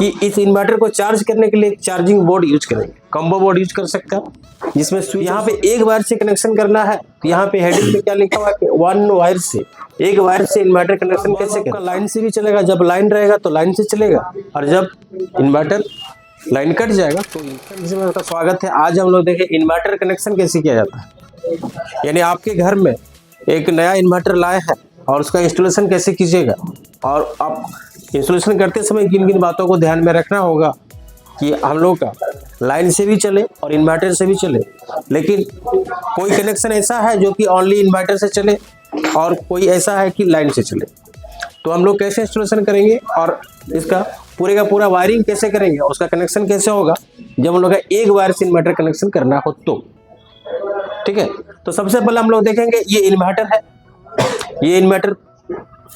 कि इस इन्वर्टर को चार्ज करने के लिए एक चार्जिंग बोर्ड यूज करेंगे, कॉम्बो बोर्ड यूज कर सकते हैं, जिसमें यहाँ पे एक वायर से कनेक्शन करना है। तो यहाँ पे हेडिंग पे क्या लिखा हुआ है कि वन वायर से, एक वायर से इन्वर्टर कनेक्शन कैसे करें। लाइन से भी चलेगा, जब लाइन रहेगा तो लाइन से चलेगा, और जब इन्वर्टर लाइन कट जाएगा तो इसमें स्वागत है। आज हम लोग देखें इन्वर्टर कनेक्शन कैसे किया जाता है। यानी आपके घर में एक नया इन्वर्टर लाए हैं और उसका इंस्टॉलेशन कैसे कीजिएगा, और आप इंस्टॉलेशन करते समय किन किन बातों को ध्यान में रखना होगा कि हम लोग का लाइन से भी चले और इन्वर्टर से भी चले। लेकिन कोई कनेक्शन ऐसा है जो कि ओनली इन्वर्टर से चले और कोई ऐसा है कि लाइन से चले। तो हम लोग कैसे इंस्टॉलेशन करेंगे और इसका पूरे का पूरा वायरिंग कैसे करेंगे, उसका कनेक्शन कैसे होगा जब हम लोग का एक वायर से इन्वर्टर कनेक्शन करना हो तो। ठीक है, तो सबसे पहले हम लोग देखेंगे ये इन्वर्टर है, ये इन्वर्टर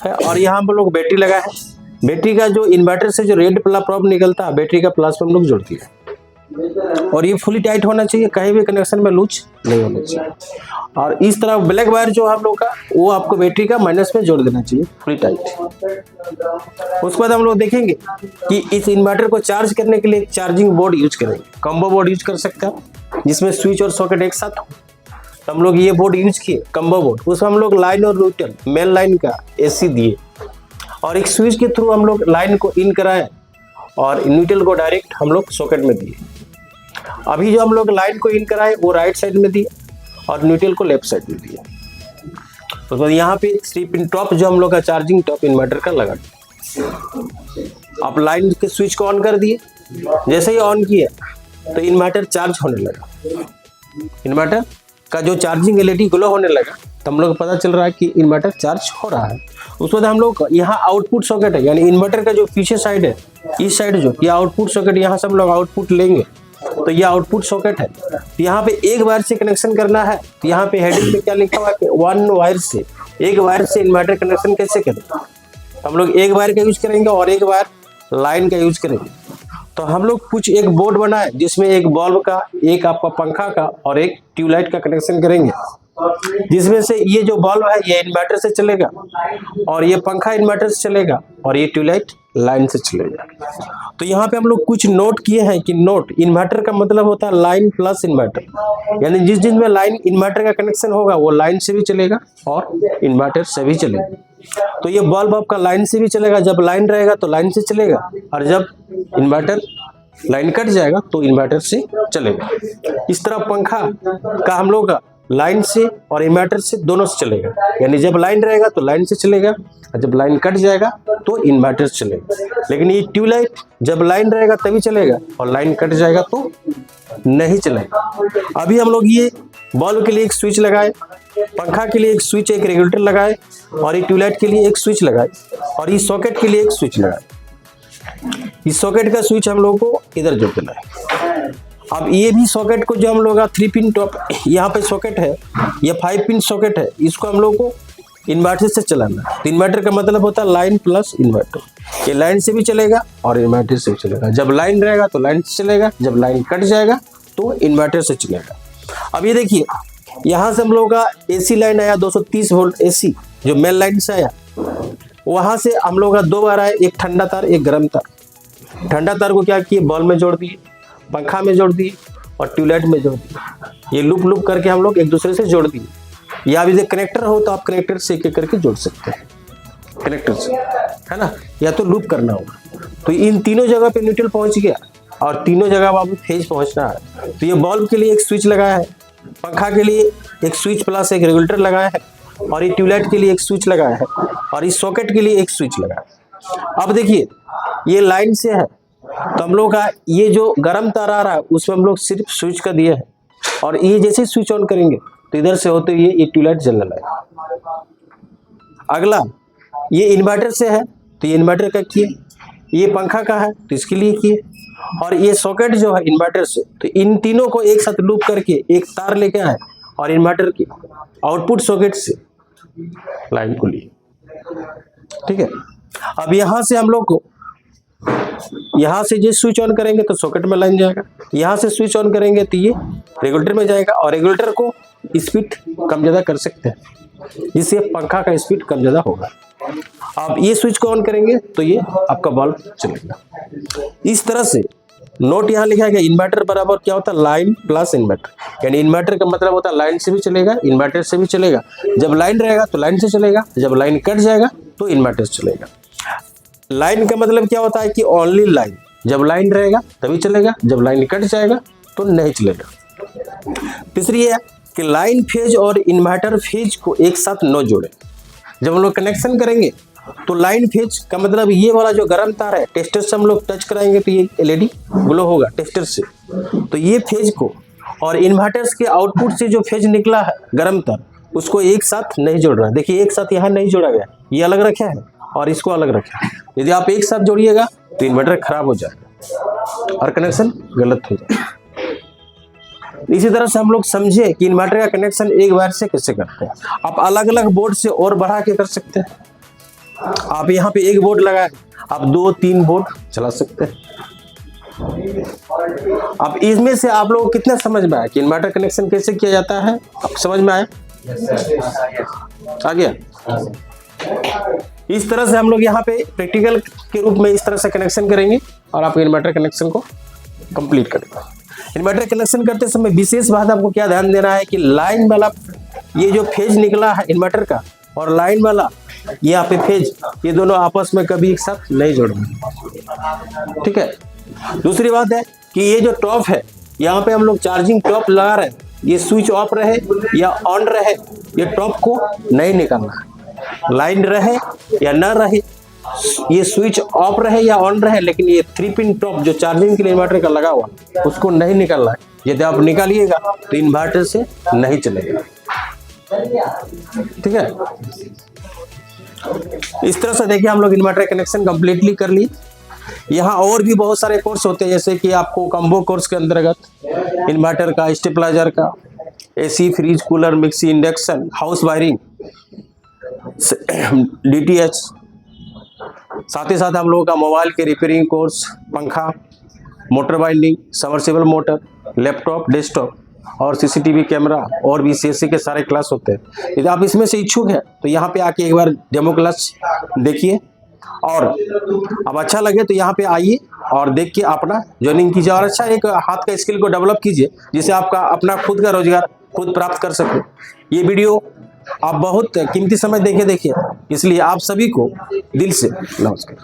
है और यहाँ हम लोग बैटरी लगा है। बैटरी का जो इन्वर्टर से जो रेड प्रोब निकलता है, बैटरी का प्लस में हम लोग जोड़ती है, और ये फुली टाइट होना चाहिए, कहीं भी कनेक्शन में लूज नहीं होना चाहिए। और इस तरह ब्लैक वायर जो हम लोग का वो आपको बैटरी का माइनस में जोड़ देना चाहिए, फुली टाइट। उसके बाद हम लोग देखेंगे कि इस इन्वर्टर को चार्ज करने के लिए एक चार्जिंग बोर्ड यूज करेंगे, कॉम्बो बोर्ड यूज कर सकते हैं, जिसमें स्विच और सॉकेट एक साथ हो। तो हम लोग ये बोर्ड यूज किए, कॉम्बो बोर्ड। उसमें हम लोग लाइन और न्यूट्रल, मेन लाइन का एसी दिए, और एक स्विच के थ्रू हम लोग लाइन को इन कराए और न्यूट्रल को डायरेक्ट हम लोग सॉकेट में दिए। अभी जो हम लोग लाइन को इन कराए वो राइट साइड में दिए और न्यूट्रल को लेफ्ट साइड में दिए। उसके बाद यहाँ पे 3 पिन टॉप जो हम लोग का चार्जिंग टॉप इन्वर्टर का लगा दिया। आप लाइन के स्विच को ऑन कर दिए, जैसे ही ऑन किया तो इन्वर्टर चार्ज होने लगा, इन्वर्टर का जो चार्जिंग एलईडी ग्लो होने लगा, तो हम लोग को पता चल रहा है कि इन्वर्टर चार्ज हो रहा है। उसके बाद हम लोग यहाँ आउटपुट सॉकेट है, यानी इन्वर्टर का जो पीछे साइड है, इस साइड जो ये आउटपुट सॉकेट, यहाँ से हम लोग आउटपुट लेंगे, तो ये आउटपुट सॉकेट है। तो यहाँ पे एक वायर से कनेक्शन करना है। तो यहाँ पे हेडिंग पे क्या लिखा हुआ है कि वन वायर से, एक वायर से इन्वर्टर कनेक्शन कैसे करें। हम लोग एक वायर का यूज करेंगे और एक वायर लाइन का यूज करेंगे। तो हम लोग कुछ एक बोर्ड बनाए जिसमें एक बल्ब का, एक आपका पंखा का और एक ट्यूबलाइट का कनेक्शन करेंगे, जिसमें से ये जो बल्ब है ये इन्वर्टर से चलेगा, और ये पंखा इन्वर्टर से चलेगा, और ये ट्यूबलाइट लाइन से चलेगा। तो यहाँ पे हम लोग कुछ नोट किए हैं कि नोट इन्वर्टर का मतलब होता है लाइन प्लस इन्वर्टर, यानी जिस जिस में लाइन इन्वर्टर का कनेक्शन होगा वो लाइन से भी चलेगा और इन्वर्टर से भी चलेगा। तो ये बल्ब आपका लाइन से भी चलेगा, जब लाइन रहेगा तो लाइन से चलेगा, और जब इन्वर्टर लाइन कट जाएगा तो इन्वर्टर से चलेगा। इस तरह पंखा का हम लोग का लाइन से और इन्वर्टर से दोनों से चलेगा, यानी जब लाइन रहेगा तो लाइन से चलेगा, और जब लाइन कट जाएगा तो इन्वर्टर से चलेगा। लेकिन ये ट्यूबलाइट जब लाइन रहेगा तभी चलेगा और लाइन कट जाएगा तो नहीं चलेगा। अभी हम लोग ये बल्ब के लिए एक स्विच लगाए, पंखा के लिए एक स्विच, एक रेगुलेटर लगाए, और ये ट्यूबलाइट के लिए एक स्विच लगाए, और इस सॉकेट के लिए एक स्विच लगाए। इस सॉकेट का स्विच हम लोग को इधर जोड़ देना है। अब ये भी सॉकेट को जो हम लोग का 3 पिन टॉप यहाँ पे सॉकेट है, ये 5 पिन सॉकेट है, इसको हम लोग को इन्वर्टर से चलाना है। तो इन्वर्टर का मतलब होता है लाइन प्लस इन्वर्टर। ये लाइन से भी चलेगा और इन्वर्टर से भी चलेगा। जब लाइन रहेगा तो लाइन से चलेगा, जब लाइन कट जाएगा तो इन्वर्टर से चलेगा। अब ये देखिए, यहाँ से हम लोग का एसी लाइन आया 230 वोल्ट एसी, जो मेन लाइन से आया, वहाँ से हम लोग का 2 बार आया, एक ठंडा तार एक गर्म तार। ठंडा तार को क्या किए, बल्ब में जोड़ दिए, पंखा में जोड़ दिए और ट्यूबलाइट में जोड़ दिए। ये लूप लूप करके हम लोग एक दूसरे से जोड़ दिए, या अभी जो कनेक्टर हो तो आप कनेक्टर से एक एक करके जोड़ सकते हैं, कनेक्टर से, है ना, या तो लूप करना होगा। तो इन तीनों जगह पे न्यूट्रल पहुंच गया और तीनों जगह आप फेज पहुंचना है। तो ये बल्ब के लिए एक स्विच लगाया है, पंखा के लिए एक स्विच प्लस एक रेगुलेटर लगाया है, और ये ट्यूबलाइट के लिए एक स्विच लगाया है, और इस सॉकेट के लिए एक स्विच लगाया है। अब देखिए, ये लाइन से है तो हम लोग का ये जो गर्म तार आ रहा है उसमें हम लोग सिर्फ स्विच का दिया है, और ये जैसे स्विच ऑन करेंगे तो इधर से होते हुए ये ट्यूबलाइट जलने लगेगा। अगला ये इन्वर्टर से है तो ये इन्वर्टर का किए, ये पंखा का है तो इसके लिए किए, और ये सॉकेट जो है इन्वर्टर से, तो इन तीनों को एक साथ लूप करके एक तार लेके आए और इन्वर्टर की आउटपुट सॉकेट से लाइन को लिए। ठीक है, अब यहाँ से हम लोग को, यहाँ से जो स्विच ऑन करेंगे तो सॉकेट में लाइन जाएगा, यहाँ से स्विच ऑन करेंगे तो ये रेगुलेटर में जाएगा, और रेगुलेटर को स्पीड कम ज़्यादा कर सकते हैं, जिससे पंखा का स्पीड कम ज़्यादा होगा। आप ये स्विच को ऑन करेंगे तो ये आपका बल्ब चलेगा। इस तरह से नोट यहाँ लिखा गया, इन्वर्टर बराबर क्या होता है, लाइन प्लस इन्वर्टर, यानी इन्वर्टर का मतलब होता है लाइन से भी चलेगा, इन्वर्टर से भी चलेगा। जब लाइन रहेगा तो लाइन से चलेगा, जब लाइन कट जाएगा तो इन्वर्टर से चलेगा। लाइन का मतलब क्या होता है कि ओनली लाइन, जब लाइन रहेगा तभी चलेगा, जब लाइन कट जाएगा तो नहीं चलेगा। तीसरी है कि लाइन फेज और इन्वर्टर फेज को एक साथ न जोड़े। जब हम लोग कनेक्शन करेंगे तो लाइन फेज का मतलब ये वाला जो गर्म तार है, टेस्टर से हम लोग टच कराएंगे तो ये एलईडी ग्लो होगा टेस्टर से, तो ये फेज को और इन्वर्टर्स के आउटपुट से जो फेज निकला है गर्म तार, उसको एक साथ नहीं जोड़ रहा है। देखिए एक साथ यहाँ नहीं जोड़ा गया, ये अलग रखा है और इसको अलग रखा है। यदि आप एक साथ जोड़िएगा तो इन्वर्टर खराब हो जाएगा और कनेक्शन गलत हो जाएगा। इसी तरह से हम लोग समझे कि इन्वर्टर का कनेक्शन एक वायर से कैसे करते हैं। आप अलग अलग बोर्ड से और बढ़ा के कर सकते हैं। आप यहाँ पे एक बोर्ड लगाए, आप 2-3 बोर्ड चला सकते हैं। अब इसमें से आप लोगों को कितना समझ में आया कि इन्वर्टर कनेक्शन कैसे किया जाता है, आप समझ में आया? आ गया? इस तरह से हम लोग यहाँ पे प्रैक्टिकल के रूप में इस तरह से कनेक्शन करेंगे और आप इन्वर्टर कनेक्शन को कंप्लीट करेंगे। इन्वर्टर कनेक्शन करते समय विशेष बात आपको क्या ध्यान देना है कि लाइन वाला ये जो फेज निकला है इन्वर्टर का और लाइन वाला यहाँ पे फेज, ये दोनों आपस में कभी एक साथ नहीं जोड़ेंगे, ठीक है। दूसरी बात है कि ये जो टॉप है, यहाँ पे हम लोग चार्जिंग टॉप लगा रहे हैं, ये स्विच ऑफ रहे या ऑन रहे, ये टॉप को नहीं निकालना है। लाइन रहे या ना रहे, ये स्विच ऑफ रहे या ऑन रहे, लेकिन ये 3 पिन टॉप जो चार्जिंग के लिए इन्वर्टर का लगा हुआ, उसको नहीं निकालना है। यदि आप निकालिएगा तो इन्वर्टर से नहीं चलेगा, ठीक है। इस तरह से देखिए हम लोग इन्वर्टर कनेक्शन कंप्लीटली कर लिए। यहाँ और भी बहुत सारे कोर्स होते हैं, जैसे कि आपको कॉम्बो कोर्स के अंतर्गत इन्वर्टर का, स्टेबलाइजर का, AC, fridge, cooler, mixie, induction, house wiring, DTH, साथ ही साथ हम लोगों का मोबाइल के रिपेयरिंग कोर्स, पंखा, motor binding, submersible motor, laptop, desktop और सीसीटीवी कैमरा और भी सीएससी के सारे क्लास होते हैं। यदि आप इसमें से इच्छुक हैं तो यहाँ पे आके एक बार डेमो क्लास देखिए और अब अच्छा लगे तो यहाँ पे आइए और देख के अपना ज्वाइनिंग कीजिए और अच्छा एक हाथ का स्किल को डेवलप कीजिए, जिससे आपका अपना खुद का रोजगार खुद प्राप्त कर सके। ये वीडियो आप बहुत कीमती समय देखिए, इसलिए आप सभी को दिल से नमस्कार।